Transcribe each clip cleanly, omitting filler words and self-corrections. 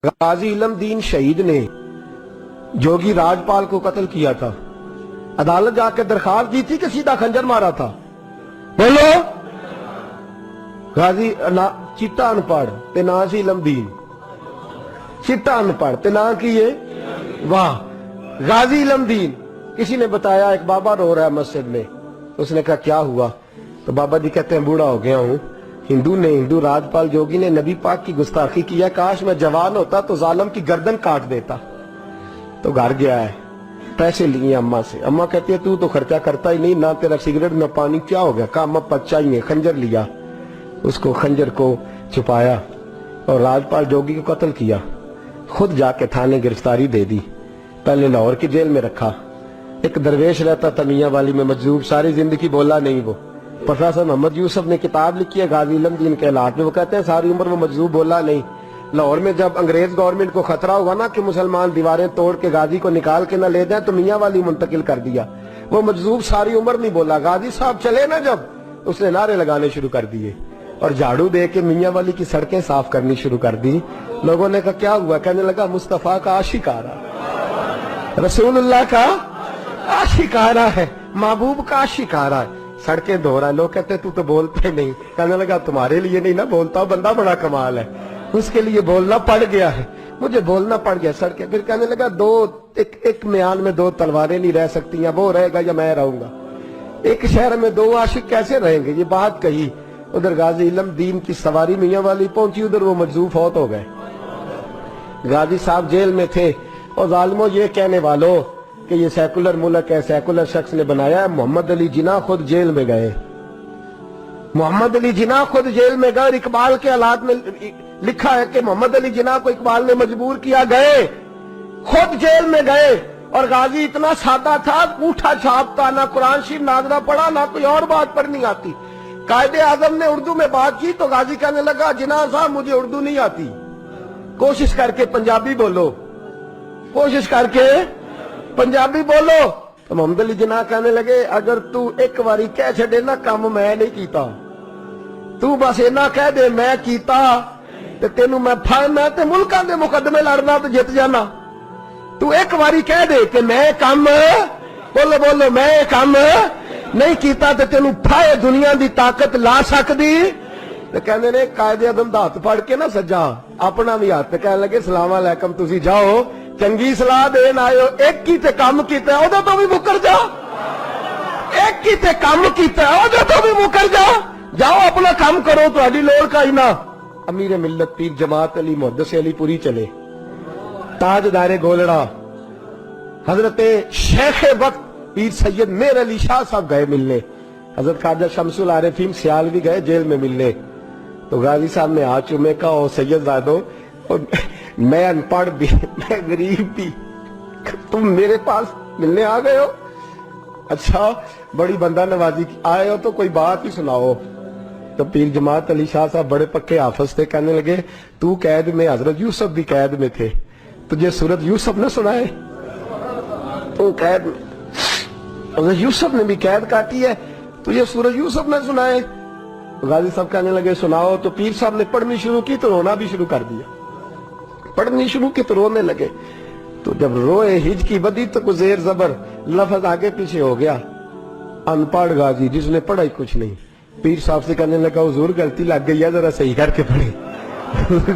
غازی علم دین شہید نے جوگی راجپال کو قتل کیا تھا، عدالت جا کے درخواست دی تھی کہ سیدھا خنجر مارا تھا؟ بولو۔ غازی چٹا ان پڑھ تے نا سی علم دین، چٹا ان پڑھ تے نا کیے واہ غازی علم دین۔ کسی نے بتایا ایک بابا رو رہا ہے مسجد میں، اس نے کہا کیا ہوا؟ تو بابا جی کہتے ہیں بوڑھا ہو گیا ہوں، ہندو راجپال جوگی نے نبی پاک کی گستاخی کیا، کاش میں جوان ہوتا تو ظالم کی گردن کاٹ دیتا۔ تو گھر گیا ہے، پیسے لیے اماں سے، اماں کہتی ہے تو خرچہ کرتا ہی نہیں، نہ تیرا سگریٹ نہ پانی، کیا ہو گیا؟ کہا اماں بچہ ہی ہے۔ خنجر لیا، اس کو خنجر کو چھپایا اور راجپال جوگی کو قتل کیا، خود جا کے تھانے گرفتاری دے دی، پہلے لاہور کی جیل میں رکھا۔ ایک درویش رہتا تھا میاں والی میں مجذوب، ساری زندگی بولا نہیں۔ وہ پروفیسر محمد یوسف نے کتاب لکھی ہے غازی علم دین کے حالات میں، وہ کہتے ہیں ساری عمر وہ مجذوب بولا نہیں۔ لاہور میں جب انگریز گورنمنٹ کو خطرہ ہوا نا کہ مسلمان دیواریں توڑ کے غازی کو نکال کے نہ لے جائیں، تو میاں والی منتقل کر دیا۔ وہ مجذوب ساری عمر نہیں بولا، غازی صاحب چلے نا جب، اس نے نعرے لگانے شروع کر دیے اور جھاڑو دے کے میاں والی کی سڑکیں صاف کرنی شروع کر دی۔ لوگوں نے کہا کیا ہوا؟ کہنے لگا مصطفیٰ کا عاشق آ رہا، رسول اللہ کا عاشق آ رہا ہے، محبوب کا عاشق آ رہا ہے، سڑکیں دھو رہا ہے۔ لوگ کہتے تو بولتے نہیں۔ کہنے لگا تمہارے لیے نہیں نا بولتا، بندہ بڑا کمال ہے، اس کے لیے بولنا پڑ گیا ہے، مجھے بولنا پڑ گیا سڑکیں۔ پھر کہنے لگا ایک میان میں دو تلواریں نہیں رہ سکتی، یا وہ رہے گا یا میں رہوں گا، ایک شہر میں دو عاشق کیسے رہیں گے؟ یہ بات کہی۔ ادھر غازی علم دین کی سواری میاں والی پہنچی، ادھر وہ مجذوب فوت ہو گئے۔ غازی صاحب جیل میں تھے، اور ظالموں یہ کہنے والوں کہ یہ سیکولر ملک ہے، سیکولر شخص نے بنایا ہے، محمد علی جناح خود جیل میں گئے، محمد علی جناح خود جیل میں گئے، اور اقبال کے حالات میں لکھا ہے کہ محمد علی جناح کو اقبال نے مجبور کیا، گئے خود جیل میں گئے۔ اور غازی اتنا سادہ تھا، انگوٹھا چھاپتا، نہ قرآن شریف ناظرہ پڑھا، نہ کوئی اور بات پڑھنی آتی۔ قائد اعظم نے اردو میں بات کی تو غازی کہنے لگا جناح صاحب مجھے اردو نہیں آتی، کوشش کر کے پنجابی بولو، کوشش کر کے پنجابی بولو۔ تو محمد علی جناح کہنے لگے اگر تو ایک باری کہہ چھڑے نا کام میں نہیں کیتا، تو بس اینا کہہ دے میں کیتا تے تینوں میں تے ملکاں دے مقدمے لڑنا تو جت جانا۔ تو ایک باری کہہ دے کہ میں کام بولو میں کام نہیں کیتا تے تینوں پھائے دنیا دی طاقت لا سکدی۔ تے کہندے نے قائد اعظم دا ہاتھ پھڑ کے نا سجا اپنا بھی ہاتھ، کہنے لگے السلام علیکم تسی جاؤ، چنگی صلاح دین آئے ہو، ایک کی تے کام کیتا ہے اودے تو بھی مکر جا، ایک کی تے کام کیتا ہے اودے تو بھی مکر جا، جاؤ اپنا کام کرو، تہاڈی لوڑ کا ہی نہ۔ امیر ملت پیر جماعت علی محدث علی پوری چلے، تاجدار گولڑا حضرت شیخ وقت پیر سید میر علی شاہ صاحب گئے ملنے، حضرت خواجہ شمس العارفین سیالوی گئے جیل میں ملنے۔ تو غازی صاحب نے ہاتھ چومے کہا او سید زادو، میں ان پڑھ بھی، میں غریب بھی، تم میرے پاس ملنے آ گئے ہو؟ اچھا بڑی بندہ نوازی آئے ہو تو کوئی بات ہی سناؤ۔ تو پیر جماعت علی شاہ صاحب بڑے پکے حافظ تھے، کہنے لگے تو قید میں، حضرت یوسف بھی قید میں تھے، تجھے سورت یوسف نہ سنائے؟ تو قید میں، حضرت یوسف نے بھی قید کاٹی ہے، تجھے سورت یوسف نہ سنائے؟ غازی صاحب کہنے لگے سناؤ۔ تو پیر صاحب نے پڑھنی شروع کی تو رونا بھی شروع کر دیا، پڑھنی شروع کی تو رونے لگے۔ تو جب روئے ہج کی بدی تو کوئی زیر زبر لفظ آگے پیچھے ہو گیا، ان پڑھ غازی جس نے پڑھا ہی کچھ نہیں۔ پیر صاحب سے کہنے لگا حضور غلطی لگ گئی ہے، ذرا صحیح کر کے پڑھے،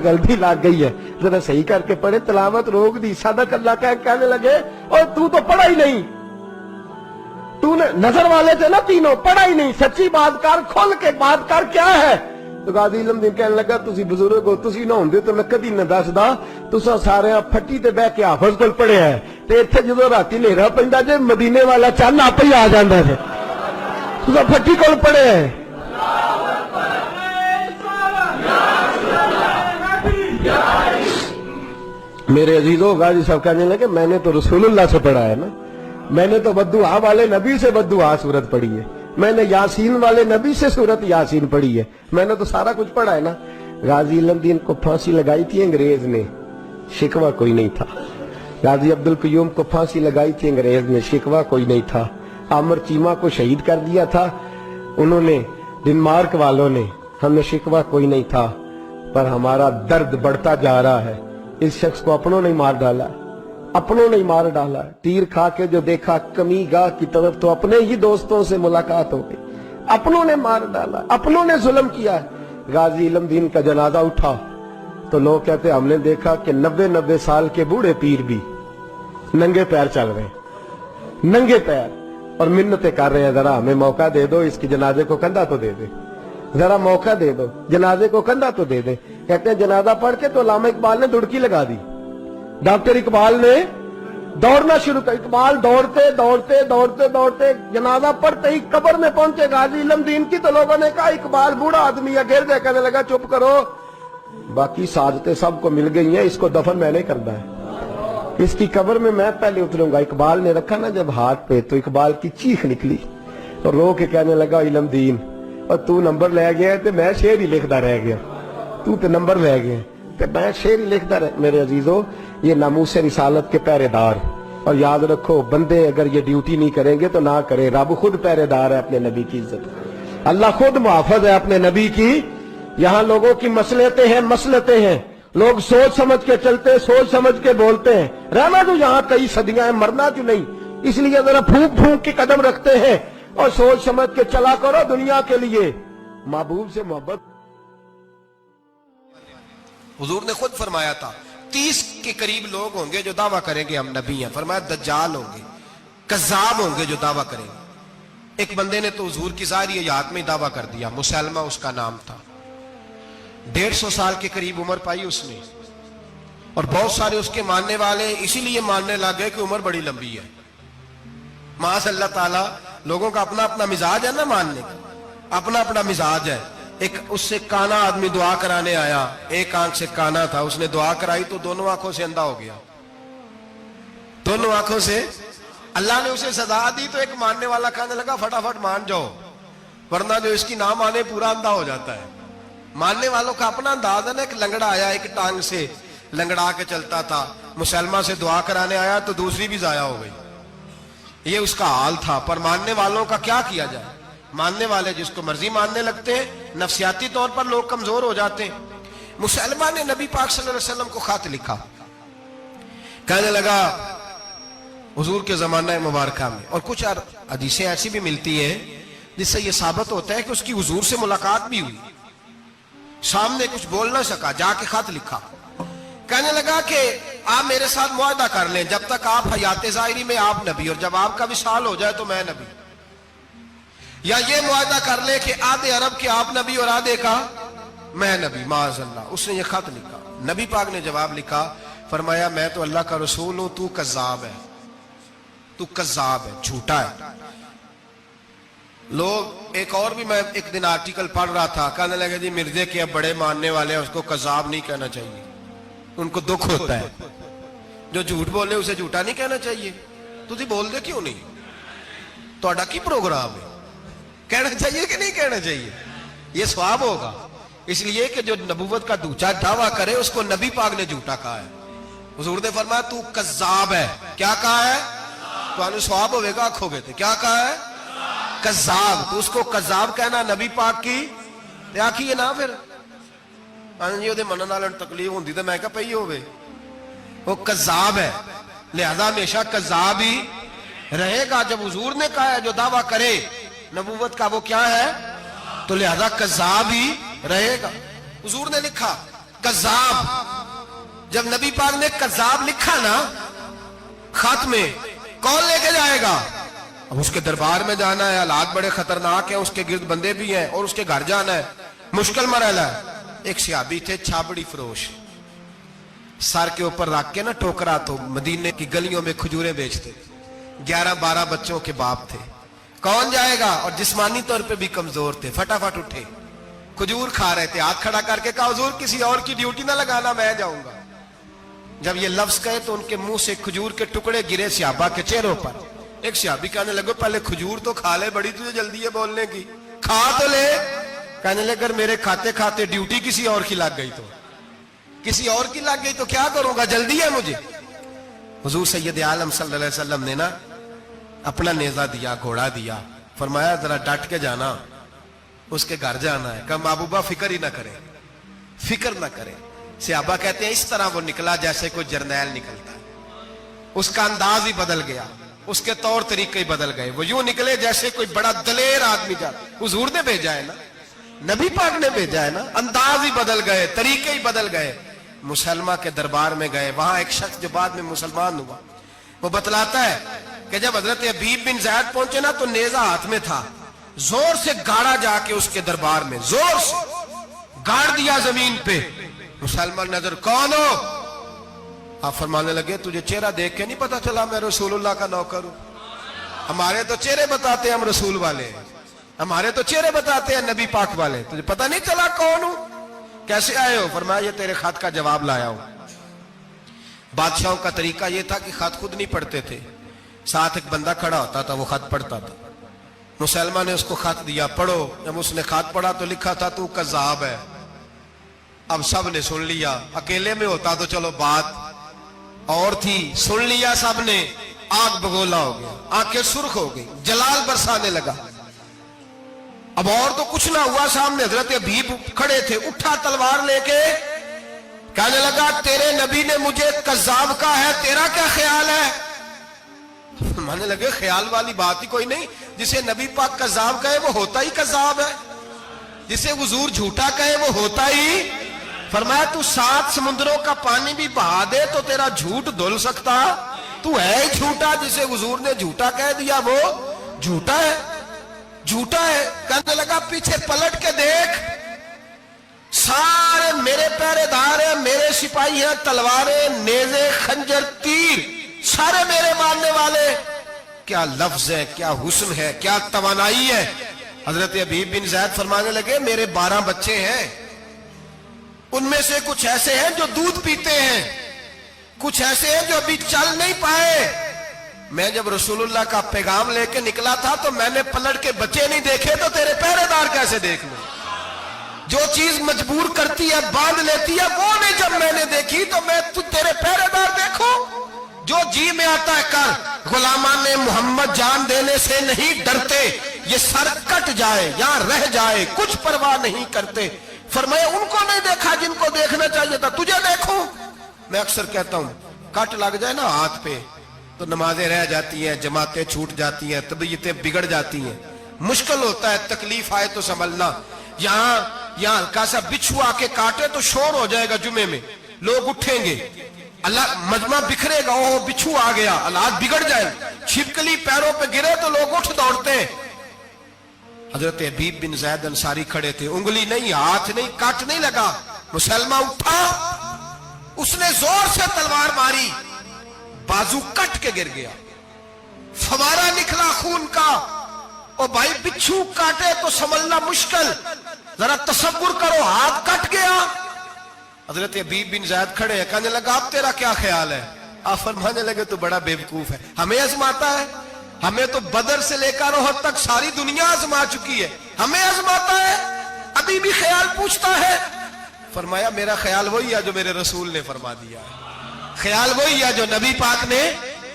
غلطی لگ گئی ہے ذرا صحیح کر کے پڑھے، تلاوت روک دی، صدق اللہ کہنے لگے اور تو پڑھا ہی نہیں، تو نے نظر والے تھے نا تینوں، پڑھا ہی نہیں، سچی بات کر، کھل کے بات کر، کیا ہے؟ تو غازی علم دین کہنے لگا تسی بزرگ ہو، تسی نہ ہوندے تو میں کدی نہ دسدا، تساں سارے پھٹی تے بہ کے حافظ کول پڑھیا ہے، تے ایتھے جدوں راتی ہنیرا پیندا جے مدینے والا چن آپ ہی آ جاندا ہے، تساں پھٹی کول پڑھیا ہے۔ میرے عزیزوں غازی صاحب کہنے لگے میں نے تو رسول اللہ سے پڑھا ہے نا، میں نے تو بددعا والے نبی سے بددعا سورت پڑھی ہے، میں نے یاسین والے نبی سے سورت یاسین پڑھی ہے، میں نے تو سارا کچھ پڑھا ہے نا۔ غازی علم دین کو پھانسی لگائی تھی انگریز نے، شکوہ کوئی نہیں تھا۔ غازی عبدالقیوم کو پھانسی لگائی تھی انگریز نے، شکوہ کوئی نہیں تھا۔ عامر چیمہ کو شہید کر دیا تھا انہوں نے، ڈنمارک والوں نے، ہمیں شکوہ کوئی نہیں تھا، پر ہمارا درد بڑھتا جا رہا ہے۔ इस शख्स को अपनों ने मार डाला, अपनों ने मार डाला। तीर खा के जो देखा कमी गाह की तरफ तो अपने ही दोस्तों से मुलाकात हो गई। अपनों ने मार डाला, अपनों ने जुल्म किया। गाजी इल्मदीन का जनाजा उठा तो लोग कहते हमने देखा कि 90-90 साल के बूढ़े पीर भी नंगे पैर चल रहे हैं, नंगे पैर, और मिन्नतें कर रहे हैं, जरा हमें मौका दे दो, इसके जनाजे को कंधा तो दे दे, जरा मौका दे दो, जनाजे को कंधा तो दे दे। कहते हैं जनाजा पढ़ के तो अल्लामा इकबाल ने दुड़की लगा दी। डॉक्टर इकबाल ने दौड़ना शुरू कर। इकबाल दौड़ते दौड़ते दौड़ते दौड़ते जनाजा पढ़ते ही कब्र में पहुंचे गाजी इल्मदीन की, तो लोगों ने कहा इकबाल बूढ़ा आदमी है, गिर दे। कहने लगा चुप करो, बाकी साजतें सबको मिल गई हैं, इसको दफन मैंने करना है, इसकी कब्र में मैं पहले उतरूंगा। इकबाल ने रखा ना जब हाथ पे, तो इकबाल की चीख निकली और रो के कहने लगा इल्मदीन, और तू नंबर ले गया तो मैं शेर ही लिखता रह गया, तू तो नंबर रह गया तो मैं शेर ही लिखता रह। मेरे अजीजों, ये नामूस रिसालत के पहरेदार, और याद रखो बंदे अगर ये ड्यूटी नहीं करेंगे तो ना करें, रब खुद पहरेदार है अपने नबी की इज्जत, अल्लाह खुद मुहाफिज है अपने नबी की। यहाँ लोगों की मसलतें हैं, लोग सोच समझ के चलते, सोच समझ के बोलते हैं। रहना तो यहाँ कई सदियां हैं, मरना क्यों नहीं, इसलिए जरा फूंक फूंक के कदम रखते हैं और सोच समझ के चला करो दुनिया के लिए, महबूब से मोहब्बत। हुजूर ने खुद फरमाया था 30 के करीब लोग होंगे जो दावा करेंगे हम नबी हैं। फरमाया दज्जाल होंगे, कज़्ज़ाब होंगे जो दावा करेंगे। एक बंदे ने तो हुजूर की ज़ाहिर याद में दावा कर दिया, मुसलमा उसका नाम था। 150 साल के करीब उम्र पाई उसने, और बहुत सारे उसके मानने वाले इसीलिए मानने लग गए कि उम्र बड़ी लंबी है। माशाअल्लाह ताला, लोगों का अपना अपना मिजाज है ना, मानने का अपना अपना मिजाज है। एक उससे काना आदमी दुआ कराने आया, एक आंख से काना था, उसने दुआ कराई तो दोनों आंखों से अंधा हो गया, दोनों आंखों से। अल्लाह ने उसे सजा दी तो एक मानने वाला कहने लगा फटाफट मान जाओ, वरना जो इसकी ना माने पूरा अंधा हो जाता है। मानने वालों का अपना अंदाज है ना। एक लंगड़ा आया, एक टांग से लंगड़ा के चलता था, मुसलमान से दुआ कराने आया तो दूसरी भी जाया हो गई। ये उसका हाल था। पर मानने वालों का क्या किया जाए, मानने वाले जिसको मर्जी मानने लगते हैं, नफसियाती तौर पर लोग कमजोर हो जाते हैं। मुसलमान ने नबी पाक सल्लल्लाहु अलैहि वसल्लम को खत लिखा, कहने लगा हुजूर के जमाना मुबारका में, और कुछ हदीसें ऐसी भी मिलती है जिससे यह साबित होता है कि उसकी हुजूर से मुलाकात भी हुई, सामने कुछ बोल ना सका, जाके खत लिखा। कहने लगा कि आप मेरे साथ मुआहदा कर लें, जब तक आप हयात ज़ाहिरी में आप नबी, और जब आपका विसाल हो जाए तो मैं नबी, या ये मुआहदा कर ले कि आधे अरब के आप नबी और आधे का मैं नबी। माज़अल्लाह, उसने ये खत लिखा। नबी पाक ने जवाब लिखा, फरमाया मैं तो अल्लाह का रसूल हूं, तू कज़्ज़ाब है, तू कज़्ज़ाब है, झूठा है। लोग एक और भी, मैं एक दिन आर्टिकल पढ़ रहा था, कहने लगे जी मिर्जे के अब बड़े मानने वाले हैं, उसको कज़्ज़ाब नहीं कहना चाहिए, उनको दुख होता है। जो झूठ बोले उसे झूठा नहीं कहना चाहिए। तुझे बोल दे क्यों नहीं, तो की प्रोग्राम है, कहना चाहिए कि नहीं कहना चाहिए, ये स्वाब होगा। इसलिए कि जो नबूवत का दूसरा दावा करे उसको नबी पाक ने झूठा कहा है। हुजूर ने फरमाया तू कज़्ज़ाब है। क्या कहा है, तो स्वाब होगा, आखोगे तो क्या कहा है, कज़्ज़ाब। तो उसको कज़्ज़ाब कहना नबी पाक की आखिए ना, फिर जी ओदे मनन वाले तकलीफ होंदी तो मैं क्या पई होवे, वो कज़्ज़ाब है, लिहाजा हमेशा कज़्ज़ाब ही रहेगा। जब हुजूर ने कहा है जो दावा करे नबूवत का वो क्या है, तो लिहाजा कज़्ज़ाब ही रहेगा। हुजूर ने लिखा कज़्ज़ाब। जब नबी पाक ने कज़्ज़ाब लिखा ना खत में, कौन लेके जाएगा, अब उसके दरबार में जाना है, हालात बड़े खतरनाक है, उसके गिर्द बंदे भी हैं, और उसके घर जाना है, मुश्किल मरहला है। एक सहाबी थे छाबड़ी फरोश, सर के ऊपर रख के ना टोकरा, तो मदीने की गलियों में खजूरें बेचते, 11-12 बच्चों के बाप थे। कौन जाएगा, और जिस्मानी तौर पे भी कमजोर थे, फटाफट उठे, खजूर खा रहे थे, हाथ खड़ा करके कहा हुजूर किसी और की ड्यूटी ना लगाना, मैं जाऊंगा। जब ये लफ्ज कहे तो उनके मुंह से खजूर के टुकड़े गिरे सहाबा के चेहरों पर। एक सहाबी कहने लगे पहले खजूर तो खा ले, बड़ी तुझे जल्दी है बोलने की, खा तो ले। कहने लगे अगर मेरे खाते खाते ड्यूटी किसी और की लग गई, तो किसी और की लग गई तो क्या करूंगा, जल्दी है मुझे। हुजूर सैयद आलम सल्लल्लाहु अलैहि वसल्लम ने ना अपना नेजा दिया, घोड़ा दिया, फरमाया जरा डट के जाना, उसके घर जाना है। कहा महबूबा फिक्र ही ना करे, फिक्र ना करे, सहाबा कहते हैं इस तरह वो निकला जैसे कोई जर्नैल निकलता है, उसका अंदाज ही बदल गया, उसके तौर तरीके ही बदल गए, वो यूं निकले जैसे कोई बड़ा दलेर आदमी जाता। हुजूर ने भेजा है ना, नबी पाक ने भेजा है ना, अंदाज ही बदल गए, तरीके ही बदल गए। मुसलमा के दरबार में गए, वहां एक शख्स जो बाद में मुसलमान हुआ, वो बतलाता है कि जब हजरत हबीब बिन ज़ैद पहुंचे ना तो नेजा हाथ में था, जोर से गाड़ा जाके उसके दरबार में, जोर से गाड़ दिया जमीन पे। मुसलमान नजर, कौन हो? आप फरमाने लगे तुझे चेहरा देख के नहीं पता चला मैं रसूलुल्लाह का नौकर हूं? हमारे तो चेहरे बताते हैं हम रसूल वाले, हमारे तो चेहरे बताते हैं नबी पाक वाले, तुझे पता नहीं चला कौन हूं? कैसे आए हो? फरमाया ये तेरे खत का जवाब लाया हूं। बादशाहों का तरीका यह था कि खत खुद नहीं पढ़ते थे, साथ एक बंदा खड़ा होता था, वो खत पढ़ता था। मुसलमान ने उसको खत दिया, पढ़ो। जब उसने खत पढ़ा तो लिखा था तू कज़्ज़ाब है। अब सब ने सुन लिया, अकेले में होता तो चलो बात और थी, सुन लिया सब ने, आग बगोला हो गया, आंखें सुर्ख हो गई, जलाल बरसाने लगा। अब और तो कुछ ना हुआ, सामने हजरत हबीब खड़े थे, उठा तलवार लेके कहने लगा तेरे नबी ने मुझे कज़्ज़ाब कहा है, तेरा क्या ख्याल है? मानने लगे ख्याल वाली बात ही कोई नहीं, जिसे नबी पाक कज़्ज़ाब कहे वो होता ही कज़्ज़ाब है, जिसे हुजूर झूठा कहे वो होता ही। फरमाया तू 7 समुद्रों का पानी भी बहा दे तो तेरा झूठ धुल सकता, तू है ही झूठा, जिसे हुजूर ने झूठा कह दिया वो झूठा है, झूठा है। कहने लगा पीछे पलट के देख, सारे मेरे पहरेदार हैं, मेरे सिपाही हैं, तलवारें, नेज़े, खंजर, तीर, सारे मेरे मारने वाले। क्या लफ्ज है, क्या हुस्न है, क्या तवानाई है। हजरत हबीब बिन ज़ैद फरमाने लगे मेरे 12 बच्चे हैं, उनमें से कुछ ऐसे हैं जो दूध पीते हैं, कुछ ऐसे हैं जो अभी चल नहीं पाए। मैं जब रसूलुल्लाह का पैगाम लेके निकला था तो मैंने पलट के बच्चे नहीं देखे, तो तेरे पहरेदार कैसे देख लूं? जो चीज मजबूर करती है, बांध लेती है, वो नहीं जब मैंने देखी तो मैं तू तेरे पहरेदार देखो। जो जी में आता है कर, गुलामान मोहम्मद जान देने से नहीं डरते, ये सर कट जाए या रह जाए कुछ परवाह नहीं करते। फरमाया उनको नहीं देखा जिनको देखना चाहिए था, तुझे देखूं? मैं अक्सर कहता हूं कट लग जाए ना हाथ पे तो नमाजें रह जाती हैं, जमातें छूट जाती हैं, तबीयतें बिगड़ जाती हैं, मुश्किल होता है, तकलीफ आए तो संभलना। यहाँ हल्का सा बिच्छू आके काटे तो शोर हो जाएगा, जुमे में लोग उठेंगे, अल्लाह मजमा बिखरेगा, ओह बिच्छू आ गया, हालात बिगड़ जाए। छिपकली पैरों पे गिरे तो लोग उठ दौड़ते हैं। हजरत हबीब बिन ज़ैद अंसारी खड़े थे, उंगली नहीं, हाथ नहीं, काट नहीं लगा। मुसलमान उठा, उसने जोर से तलवार मारी, बाजू कट के गिर गया, फवारा निकला खून का। ओ भाई बिच्छू काटे तो संभलना मुश्किल, जरा तसव्वुर करो, हाथ कट गया। हजरत हबीब बिन ज़ैद खड़े, कहने लगा अब तेरा क्या ख्याल है? आप फरमाने लगे तू बड़ा बेवकूफ है, हमें आजमाता है, हमें तो बदर से लेकर ओहद तक सारी दुनिया आजमा चुकी है, हमें आजमाता है, अभी भी ख्याल पूछता है। फरमाया मेरा ख्याल वही है जो मेरे रसूल ने फरमा दिया है, ख्याल वही है जो नबी पाक ने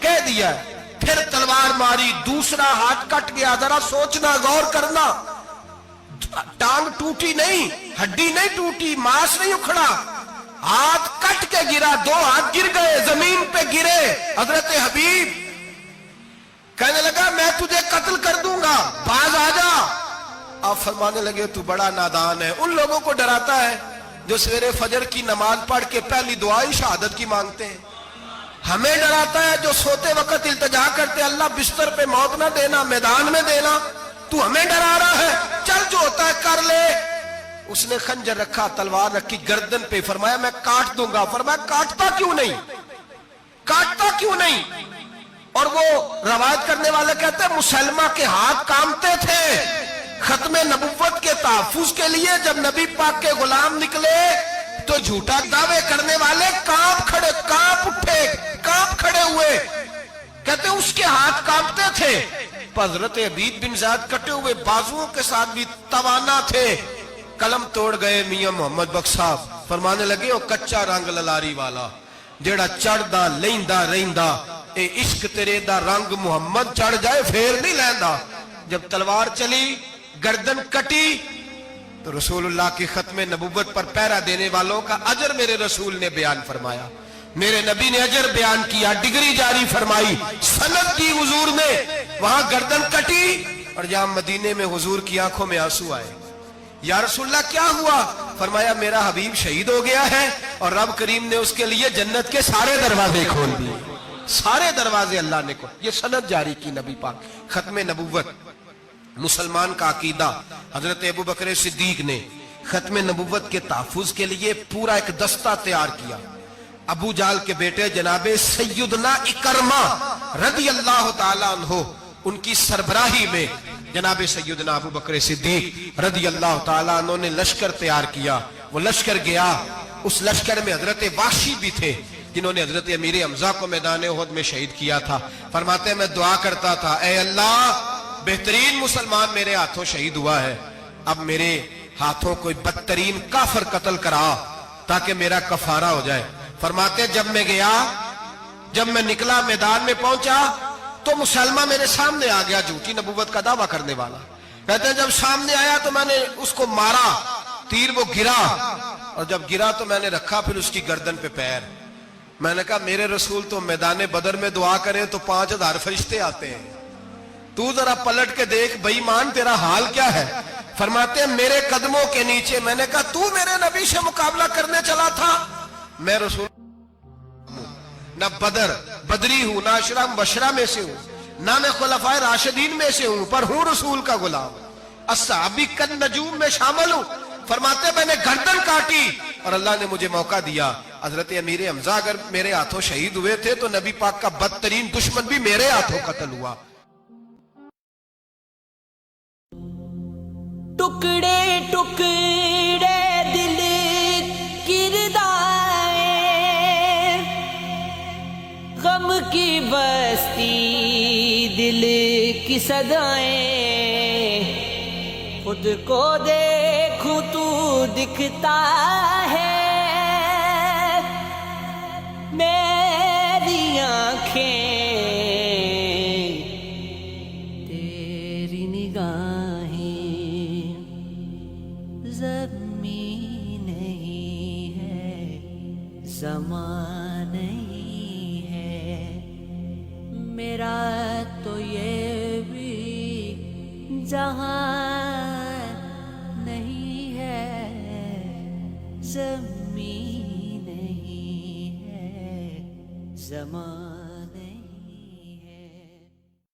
कह दिया है। फिर तलवार मारी, दूसरा हाथ कट गया। जरा सोचना, गौर करना, टांग टूटी नहीं, हड्डी नहीं टूटी, मांस नहीं उखड़ा, हाथ कट के गिरा, 2 हाथ गिर गए, जमीन पे गिरे। हजरत हबीब कहने लगा मैं तुझे कत्ल कर दूंगा, बाज आ जा। आप फरमाने लगे तू बड़ा नादान है। उन लोगों को डराता है जो सवेरे फजर की नमाज पढ़ के पहली दुआ ही शहादत की मांगते हैं। हमें डराता है जो सोते वक्त इल्तिजा करते अल्लाह बिस्तर पे मौत ना देना, मैदान में देना। तू हमें डरा रहा है, चल जो होता है कर ले। उसने खंजर रखा, तलवार रखी गर्दन पे, फरमाया मैं काट दूंगा। फरमाया काटता क्यों नहीं, काटता क्यों नहीं? और वो रवायत करने वाले कहते हैं मुसलमा के हाथ कांपते थे खत्मे नबुव्वत के तहफ्फुज के लिए। जब नबी पाक के गुलाम निकले तो झूठा दावे करने वाले कांप उठे, कांप खड़े हुए। कहते उसके हाथ कांपते थे। हजरत हबीब बिन ज़ैद कटे हुए बाजुओं के साथ भी तवाना थे, कलम तोड़ गए। मियां मोहम्मद बख्श साहब फरमाने लगे ओ कच्चा रंग ललारी वाला जेड़ा चढ़दा लेंदा रहिंदा, ए इश्क तेरे दा रंग मुहम्मद चढ़ जाए फेर नहीं लैंदा। जब तलवार चली, गर्दन कटी, تو रसूलुल्लाह की खत्म नबूवत पर पहरा देने वालों का अजर मेरे रसूल ने बयान फरमाया, मेरे नबी ने अजर बयान किया, डिग्री जारी फरमाई, सनद दी हुजूर ने, वहां गर्दन कटी और जहां मदीने में हुजूर की आंखों में आंसू आए। या रसूलल्लाह क्या हुआ? फरमाया मेरा हबीब शहीद हो गया है और रब करीम ने उसके लिए जन्नत के सारे दरवाजे खोल दिए, सारे दरवाजे अल्लाह ने खोल। ये सनद जारी की नबी पाक, खत्म नबूवत। मुसलमान का अकीदा, हजरत अबू बकर सिद्दीक ने खत्म नबूवत के तहफ़्फ़ुज़ के लिए पूरा एक दस्ता तैयार किया। अबू जाल के बेटे जनाबे सैयदना इकरमा रदी अल्लाह ताला अन्हो, उनकी सरबराही में जनाबे सैयदना अबू बकर सिद्दीक रदी अल्लाह ताला अन्हो ने लश्कर तैयार किया। वो लश्कर गया, उस लश्कर में हजरत वाशी भी थे जिन्होंने हजरत अमीर हमजा को मैदान उहद में शहीद किया था। फरमाते मैं दुआ करता था, ऐ अल्लाह बेहतरीन मुसलमान मेरे हाथों शहीद हुआ है, अब मेरे हाथों कोई बदतरीन काफिर कत्ल करा ताकि मेरा कफारा हो जाए। फरमाते जब मैं गया, जब मैं निकला मैदान में पहुंचा तो मुसलमान मेरे सामने आ गया, झूठी नबूवत का दावा करने वाला। कहते हैं जब सामने आया तो मैंने उसको मारा, तीर वो गिरा और जब गिरा तो मैंने रखा फिर उसकी गर्दन पे पैर। मैंने कहा मेरे रसूल तो मैदान बदर में दुआ करें तो 5000 फरिश्ते आते हैं, तू जरा पलट के देख बेईमान तेरा हाल क्या है। फरमाते हैं मेरे कदमों के नीचे। मैंने कहा तू मेरे नबी से मुकाबला करने चला था? मैं रसूल ना बदर बदरी हूं, ना अशरा बशरा में से हूं, ना मैं खुलफाए राशिदीन में से हूं, पर हूं रसूल का गुलाम, अस्साबी कन नजूम में शामिल हूं। फरमाते मैंने गर्दन काटी और अल्लाह ने मुझे मौका दिया। हजरत अमीर हमजा अगर मेरे हाथों शहीद हुए थे तो नबी पाक का बदतरीन दुश्मन भी मेरे हाथों कत्ल हुआ। टुकड़े टुकड़े दिल किरदाए, गम की बस्ती दिल की सदाएं, खुद को देखूं तू दिखता है, मेरी आंखें तेरी निगाहें, ज़मीन नहीं है ज़मान नहीं है, मेरा तो ये भी जहां नहीं है, ज़मीन नहीं है ज़मान